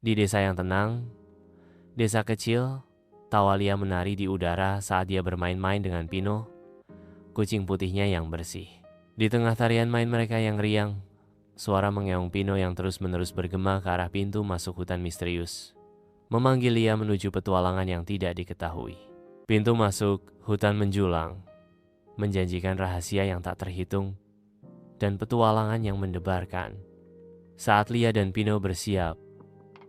Di desa yang tenang, desa kecil, tawa Lia menari di udara saat dia bermain-main dengan Pino, kucing putihnya yang bersih. Di tengah tarian main mereka yang riang, suara mengeong Pino yang terus-menerus bergema ke arah pintu masuk hutan misterius, memanggil Lia menuju petualangan yang tidak diketahui. Pintu masuk hutan menjulang, menjanjikan rahasia yang tak terhitung dan petualangan yang mendebarkan. Saat Lia dan Pino bersiap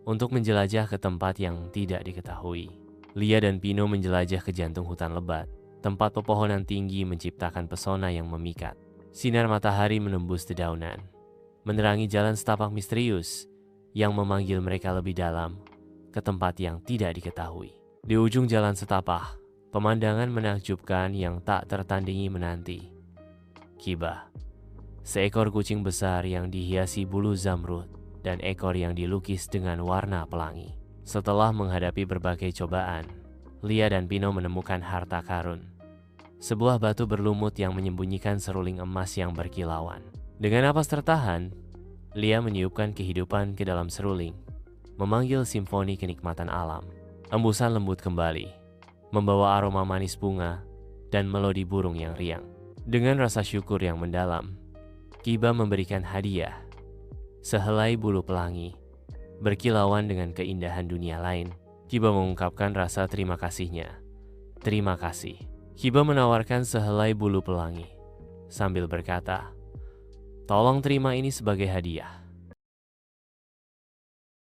untuk menjelajah ke tempat yang tidak diketahui, Lia dan Pino menjelajah ke jantung hutan lebat. Tempat pepohonan tinggi menciptakan pesona yang memikat. Sinar matahari menembus dedaunan, menerangi jalan setapak misterius yang memanggil mereka lebih dalam ke tempat yang tidak diketahui. Di ujung jalan setapak, pemandangan menakjubkan yang tak tertandingi menanti. Kiba, seekor kucing besar yang dihiasi bulu zamrud dan ekor yang dilukis dengan warna pelangi. Setelah menghadapi berbagai cobaan, Lia dan Pino menemukan harta karun. Sebuah batu berlumut yang menyembunyikan seruling emas yang berkilauan. Dengan napas tertahan, Lia meniupkan kehidupan ke dalam seruling, memanggil simfoni kenikmatan alam. Embusan lembut kembali, membawa aroma manis bunga dan melodi burung yang riang. Dengan rasa syukur yang mendalam, Kiba memberikan hadiah, sehelai bulu pelangi, berkilauan dengan keindahan dunia lain. Kiba mengungkapkan rasa terima kasihnya. Terima kasih. Kiba menawarkan sehelai bulu pelangi, sambil berkata, "Tolong terima ini sebagai hadiah."